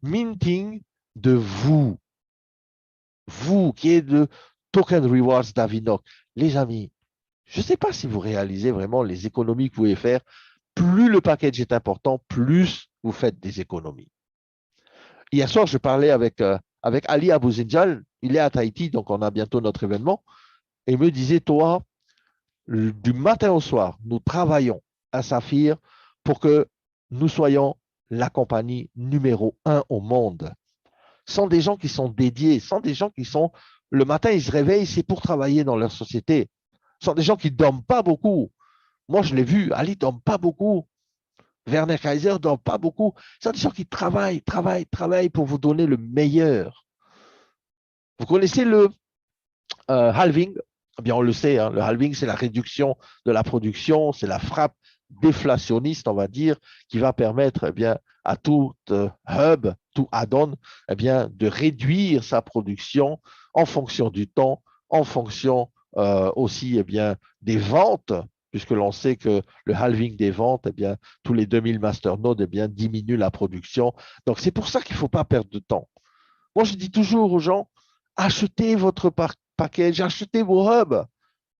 minting de vous. Vous qui êtes de Token Rewards d'Avinoc. Les amis, je ne sais pas si vous réalisez vraiment les économies que vous pouvez faire. Plus le package est important, plus vous faites des économies. Hier soir, je parlais avec Ali Abouzinjal. Il est à Tahiti, donc on a bientôt notre événement. Et il me disait, toi, du matin au soir, nous travaillons à Saphir pour que nous soyons la compagnie numéro 1 au monde. sont des gens qui sont dédiés, sont des gens qui sont, le matin, ils se réveillent, c'est pour travailler dans leur société. Ce sont des gens qui ne dorment pas beaucoup. Moi, je l'ai vu, Ali ne dort pas beaucoup. Werner Kaiser ne dort pas beaucoup. Ce sont des gens qui travaillent, travaillent, travaillent pour vous donner le meilleur. Vous connaissez le halving? Eh bien, on le sait, hein, le halving, c'est la réduction de la production, c'est la frappe déflationniste, on va dire, qui va permettre eh bien, à tout hub, tout add-on, eh bien, de réduire sa production en fonction du temps, en fonction aussi eh bien, des ventes, puisque l'on sait que le halving des ventes, eh bien, tous les 2000 masternodes eh bien, diminue la production. Donc, c'est pour ça qu'il ne faut pas perdre de temps. Moi, je dis toujours aux gens, achetez votre package, achetez vos hubs.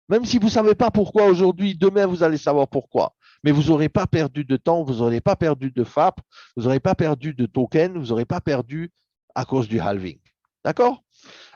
Même si vous ne savez pas pourquoi aujourd'hui, demain, vous allez savoir pourquoi. Mais vous n'aurez pas perdu de temps, vous n'aurez pas perdu de FAP, vous n'aurez pas perdu de token, vous n'aurez pas perdu à cause du halving. D'accord?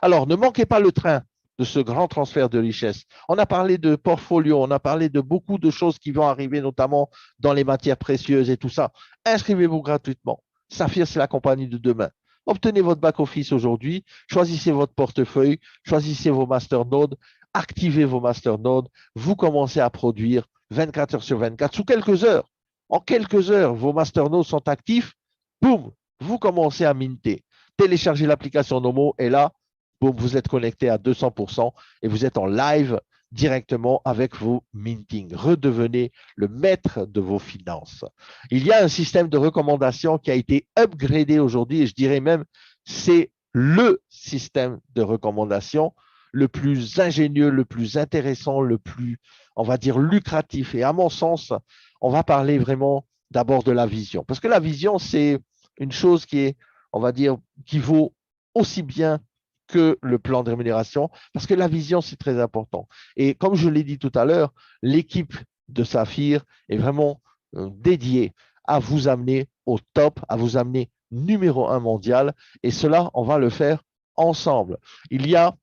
Alors, ne manquez pas le train de ce grand transfert de richesse. On a parlé de portfolio, on a parlé de beaucoup de choses qui vont arriver, notamment dans les matières précieuses et tout ça. Inscrivez-vous gratuitement. Saphir, c'est la compagnie de demain. Obtenez votre back-office aujourd'hui, choisissez votre portefeuille, choisissez vos masternodes, activez vos masternodes, vous commencez à produire 24 heures sur 24, sous quelques heures. En quelques heures, vos masternodes sont actifs, boum, vous commencez à minter. Téléchargez l'application Nomo et là, boum, vous êtes connecté à 200% et vous êtes en live directement avec vos mintings. Redevenez le maître de vos finances. Il y a un système de recommandation qui a été upgradé aujourd'hui et je dirais même c'est le système de recommandation le plus ingénieux, le plus intéressant, le plus, on va dire, lucratif. Et à mon sens, on va parler vraiment d'abord de la vision. Parce que la vision, c'est une chose qui est, on va dire, qui vaut aussi bien que le plan de rémunération, parce que la vision, c'est très important. Et comme je l'ai dit tout à l'heure, l'équipe de Saphir est vraiment dédiée à vous amener au top, à vous amener numéro un mondial. Et cela, on va le faire ensemble. Il y a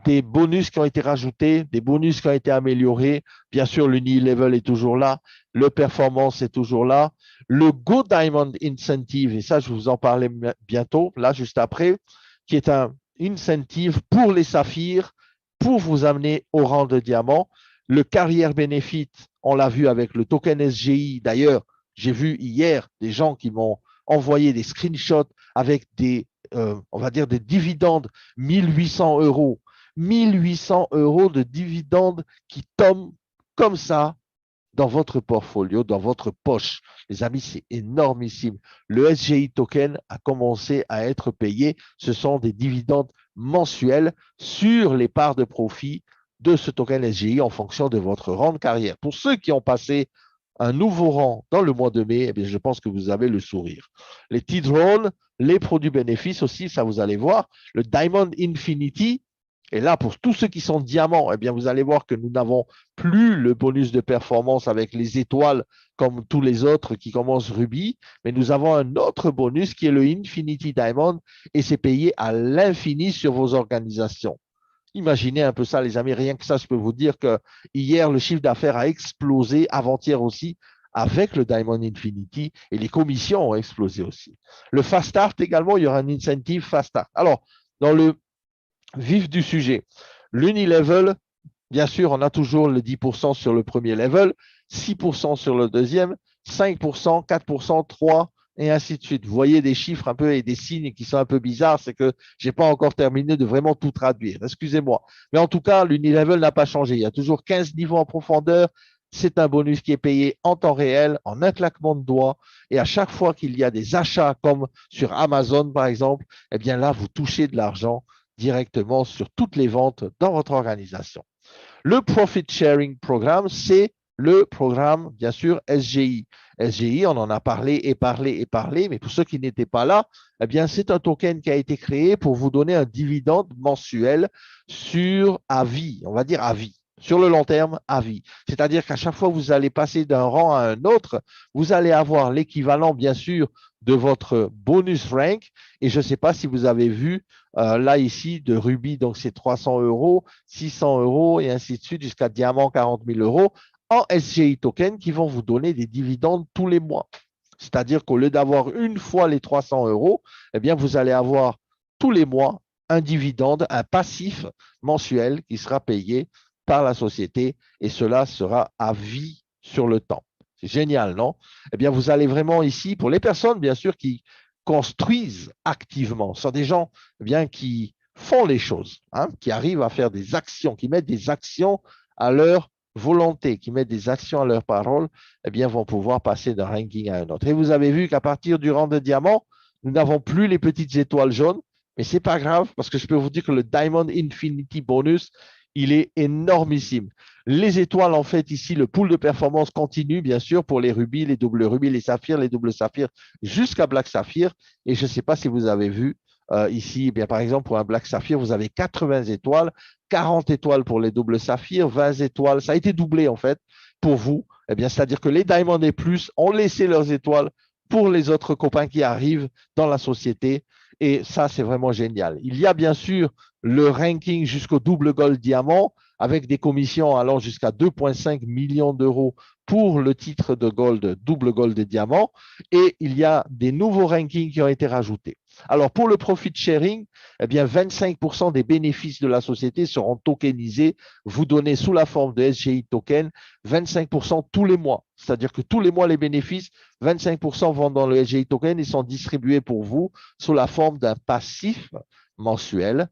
des bonus qui ont été rajoutés, des bonus qui ont été améliorés. Bien sûr, l'Uni-Level est toujours là, le Performance est toujours là, le Go Diamond Incentive, et ça, je vous en parlais bientôt, là, juste après, qui est un incentive pour les saphirs, pour vous amener au rang de diamant. Le Carrière Benefit, on l'a vu avec le token SGI. D'ailleurs, j'ai vu hier des gens qui m'ont envoyé des screenshots avec des, on va dire, des dividendes 1800 euros. 1800 euros de dividendes qui tombent comme ça dans votre portfolio, dans votre poche. Les amis, c'est énormissime. Le SGI token a commencé à être payé. Ce sont des dividendes mensuels sur les parts de profit de ce token SGI en fonction de votre rang de carrière. Pour ceux qui ont passé un nouveau rang dans le mois de mai, eh bien, je pense que vous avez le sourire. Les T-Drones, les produits bénéfices aussi, ça vous allez voir. Le Diamond Infinity, et là, pour tous ceux qui sont diamants, eh bien, vous allez voir que nous n'avons plus le bonus de performance avec les étoiles comme tous les autres qui commencent rubis, mais nous avons un autre bonus qui est le Infinity Diamond et c'est payé à l'infini sur vos organisations. Imaginez un peu ça, les amis. Rien que ça, je peux vous dire que hier, le chiffre d'affaires a explosé, avant-hier aussi, avec le Diamond Infinity et les commissions ont explosé aussi. Le Fast Start également, il y aura un incentive Fast Start. Alors, dans le vif du sujet. L'Unilevel, bien sûr, on a toujours le 10% sur le premier level, 6% sur le deuxième, 5%, 4%, 3%, et ainsi de suite. Vous voyez des chiffres un peu et des signes qui sont un peu bizarres, c'est que je n'ai pas encore terminé de vraiment tout traduire. Excusez-moi. Mais en tout cas, l'Unilevel n'a pas changé. Il y a toujours 15 niveaux en profondeur. C'est un bonus qui est payé en temps réel, en un claquement de doigts. Et à chaque fois qu'il y a des achats, comme sur Amazon, par exemple, eh bien là, vous touchez de l'argent directement sur toutes les ventes dans votre organisation. Le Profit Sharing Programme, c'est le programme, bien sûr, SGI. SGI, on en a parlé et parlé et parlé, mais pour ceux qui n'étaient pas là, eh bien, c'est un token qui a été créé pour vous donner un dividende mensuel sur à vie, on va dire à vie. Sur le long terme, à vie. C'est-à-dire qu'à chaque fois que vous allez passer d'un rang à un autre, vous allez avoir l'équivalent, bien sûr, de votre bonus rank. Et je ne sais pas si vous avez vu là ici de rubis, donc c'est 300 euros, 600 euros et ainsi de suite jusqu'à diamant 40 000 euros en SGI token qui vont vous donner des dividendes tous les mois. C'est-à-dire qu'au lieu d'avoir une fois les 300 euros, eh bien, vous allez avoir tous les mois un dividende, un passif mensuel qui sera payé par la société et cela sera à vie sur le temps. C'est génial, non? Eh bien, vous allez vraiment ici, pour les personnes, bien sûr, qui construisent activement, ce sont des gens eh bien, qui font les choses, hein, qui arrivent à faire des actions, qui mettent des actions à leur volonté, qui mettent des actions à leur parole, eh bien, vont pouvoir passer d'un ranking à un autre. Et vous avez vu qu'à partir du rang de diamant, nous n'avons plus les petites étoiles jaunes, mais ce n'est pas grave parce que je peux vous dire que le Diamond Infinity Bonus, il est énormissime. Les étoiles, en fait, ici, le pool de performance continue, bien sûr, pour les rubis, les doubles rubis, les saphirs, les doubles saphirs, jusqu'à Black Saphir. Et je ne sais pas si vous avez vu ici, eh bien, par exemple, pour un Black Saphir, vous avez 80 étoiles, 40 étoiles pour les doubles saphirs, 20 étoiles. Ça a été doublé, en fait, pour vous. Eh bien, c'est-à-dire que les Diamond et plus ont laissé leurs étoiles pour les autres copains qui arrivent dans la société. Et ça, c'est vraiment génial. Il y a bien sûr le ranking jusqu'au double gold diamant avec des commissions allant jusqu'à 2,5 millions d'euros pour le titre de gold, double gold et diamant. Et il y a des nouveaux rankings qui ont été rajoutés. Alors, pour le profit sharing, eh bien, 25% des bénéfices de la société seront tokenisés, vous donnez sous la forme de SGI token, 25% tous les mois. C'est-à-dire que tous les mois, les bénéfices, 25% vont dans le SGI token et sont distribués pour vous sous la forme d'un passif mensuel.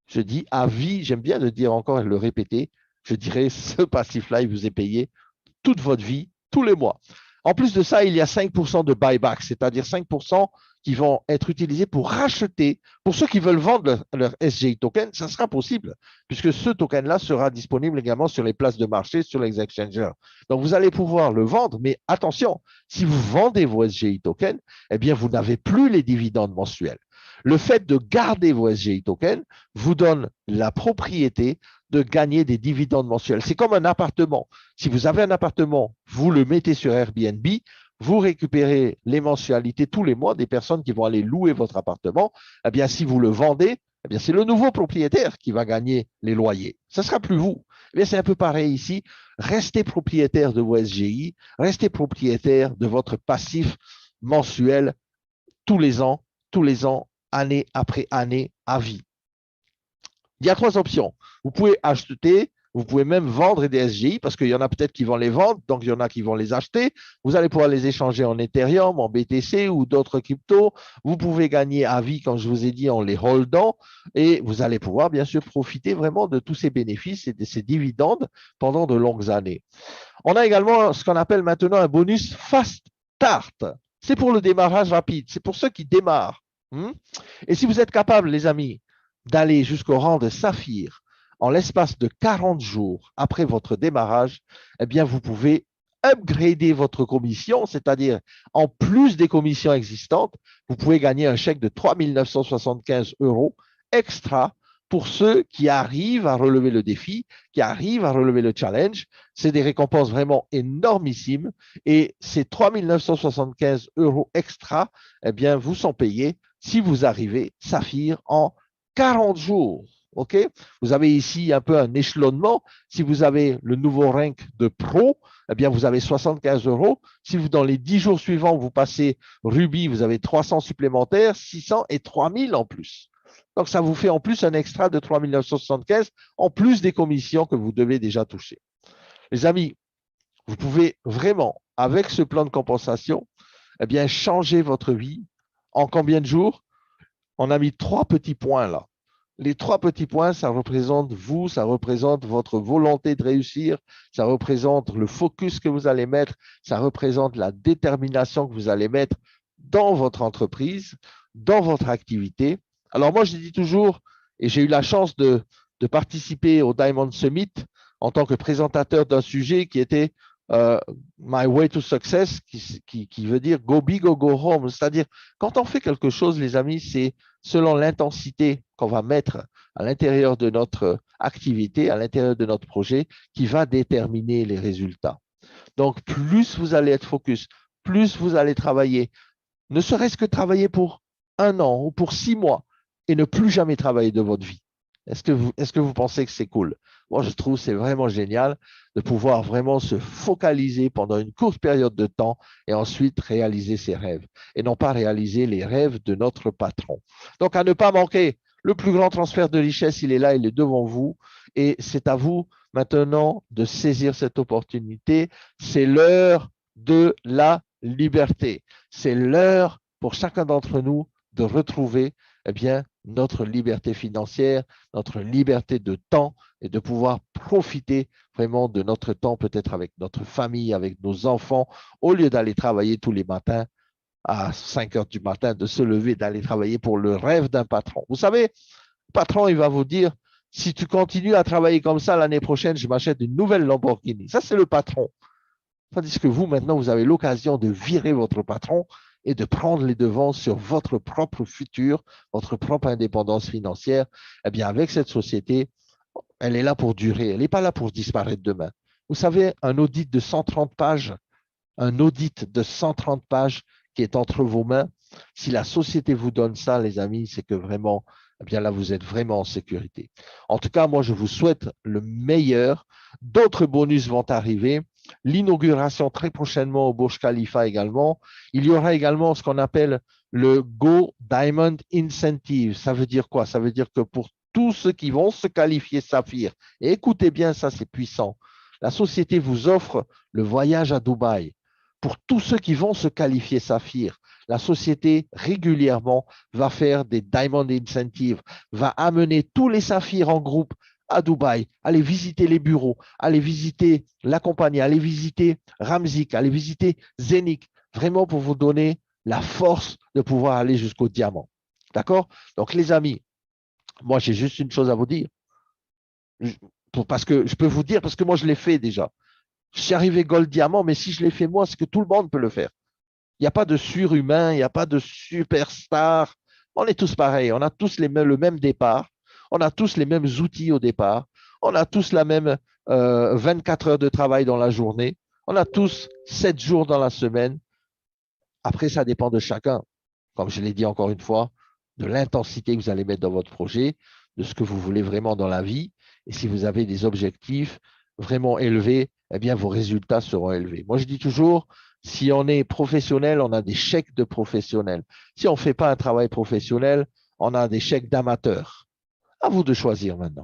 Je dis à vie, j'aime bien le dire encore et le répéter, je dirais ce passif-là, il vous est payé toute votre vie, tous les mois. En plus de ça, il y a 5% de buyback, c'est-à-dire 5% qui vont être utilisés pour racheter. Pour ceux qui veulent vendre leur SGI token, ça sera possible, puisque ce token-là sera disponible également sur les places de marché, sur les exchangers. Donc, vous allez pouvoir le vendre, mais attention, si vous vendez vos SGI tokens, eh bien, vous n'avez plus les dividendes mensuels. Le fait de garder vos SGI tokens vous donne la propriété de gagner des dividendes mensuels. C'est comme un appartement. Si vous avez un appartement, vous le mettez sur Airbnb, vous récupérez les mensualités tous les mois des personnes qui vont aller louer votre appartement. Eh bien, si vous le vendez, eh bien, c'est le nouveau propriétaire qui va gagner les loyers. Ce ne sera plus vous. Eh bien, c'est un peu pareil ici. Restez propriétaire de vos SGI, restez propriétaire de votre passif mensuel tous les ans, année après année, à vie. Il y a 3 options. Vous pouvez acheter, vous pouvez même vendre des SGI parce qu'il y en a peut-être qui vont les vendre, donc il y en a qui vont les acheter. Vous allez pouvoir les échanger en Ethereum, en BTC ou d'autres cryptos. Vous pouvez gagner à vie, comme je vous ai dit, en les holdant et vous allez pouvoir bien sûr profiter vraiment de tous ces bénéfices et de ces dividendes pendant de longues années. On a également ce qu'on appelle maintenant un bonus Fast Start. C'est pour le démarrage rapide, c'est pour ceux qui démarrent. Et si vous êtes capable, les amis, d'aller jusqu'au rang de saphir en l'espace de 40 jours après votre démarrage, eh bien, vous pouvez upgrader votre commission, c'est-à-dire en plus des commissions existantes, vous pouvez gagner un chèque de 3 975 € extra pour ceux qui arrivent à relever le défi, qui arrivent à relever le challenge. C'est des récompenses vraiment énormissimes et ces 3 975 € extra, eh bien, vous sont payés si vous arrivez saphir en 40 jours. OK? Vous avez ici un peu un échelonnement. Si vous avez le nouveau rank de pro, eh bien, vous avez 75 €. Si vous, dans les 10 jours suivants, vous passez Ruby, vous avez 300 supplémentaires, 600 et 3000 en plus. Donc, ça vous fait en plus un extra de 3 975 en plus des commissions que vous devez déjà toucher. Les amis, vous pouvez vraiment, avec ce plan de compensation, eh bien, changer votre vie en combien de jours? On a mis 3 petits points là. Les 3 petits points, ça représente vous, ça représente votre volonté de réussir, ça représente le focus que vous allez mettre, ça représente la détermination que vous allez mettre dans votre entreprise, dans votre activité. Alors moi, je dis toujours, et j'ai eu la chance de participer au Diamond Summit en tant que présentateur d'un sujet qui était My Way to Success, qui veut dire Go big or go home. C'est-à-dire, quand on fait quelque chose, les amis, c'est selon l'intensité qu'on va mettre à l'intérieur de notre activité, à l'intérieur de notre projet, qui va déterminer les résultats. Donc, plus vous allez être focus, plus vous allez travailler, ne serait-ce que travailler pour 1 an ou pour 6 mois et ne plus jamais travailler de votre vie. Est-ce que vous pensez que c'est cool? Moi, je trouve que c'est vraiment génial de pouvoir vraiment se focaliser pendant une courte période de temps et ensuite réaliser ses rêves et non pas réaliser les rêves de notre patron. Donc, à ne pas manquer, le plus grand transfert de richesse, il est là, il est devant vous et c'est à vous maintenant de saisir cette opportunité. C'est l'heure de la liberté. C'est l'heure pour chacun d'entre nous de retrouver eh bien, notre liberté financière, notre liberté de temps et de pouvoir profiter vraiment de notre temps, peut-être avec notre famille, avec nos enfants, au lieu d'aller travailler tous les matins à 5 heures du matin, de se lever, d'aller travailler pour le rêve d'un patron. Vous savez, le patron, il va vous dire, si tu continues à travailler comme ça l'année prochaine, je m'achète une nouvelle Lamborghini. Ça, c'est le patron. Tandis que vous, maintenant, vous avez l'occasion de virer votre patron et de prendre les devants sur votre propre futur, votre propre indépendance financière. Eh bien, avec cette société, elle est là pour durer. Elle n'est pas là pour disparaître demain. Vous savez, un audit de 130 pages qui est entre vos mains, si la société vous donne ça, les amis, c'est que vraiment, eh bien là, vous êtes vraiment en sécurité. En tout cas, moi, je vous souhaite le meilleur. D'autres bonus vont arriver. L'inauguration très prochainement au Burj Khalifa également. Il y aura également ce qu'on appelle le Go Diamond Incentive. Ça veut dire quoi? Ça veut dire que pour tous ceux qui vont se qualifier Saphir, et écoutez bien ça, c'est puissant, la société vous offre le voyage à Dubaï. Pour tous ceux qui vont se qualifier Saphir, la société régulièrement va faire des Diamond Incentives, va amener tous les Saphirs en groupe à Dubaï, aller visiter les bureaux, aller visiter la compagnie, aller visiter Ramzik, aller visiter Zénith, vraiment pour vous donner la force de pouvoir aller jusqu'au diamant. D'accord? Donc, les amis, moi, j'ai juste une chose à vous dire. Parce que je peux vous dire, parce que moi, je l'ai fait déjà. Je suis arrivé Gold Diamant, mais si je l'ai fait moi, c'est que tout le monde peut le faire. Il n'y a pas de surhumain, il n'y a pas de superstar. On est tous pareils, on a tous le même départ, on a tous les mêmes outils au départ, on a tous la même 24 heures de travail dans la journée, on a tous 7 jours dans la semaine. Après, ça dépend de chacun, comme je l'ai dit encore une fois, de l'intensité que vous allez mettre dans votre projet, de ce que vous voulez vraiment dans la vie. Et si vous avez des objectifs vraiment élevés, eh bien, vos résultats seront élevés. Moi, je dis toujours, si on est professionnel, on a des chèques de professionnels. Si on ne fait pas un travail professionnel, on a des chèques d'amateurs. À vous de choisir maintenant.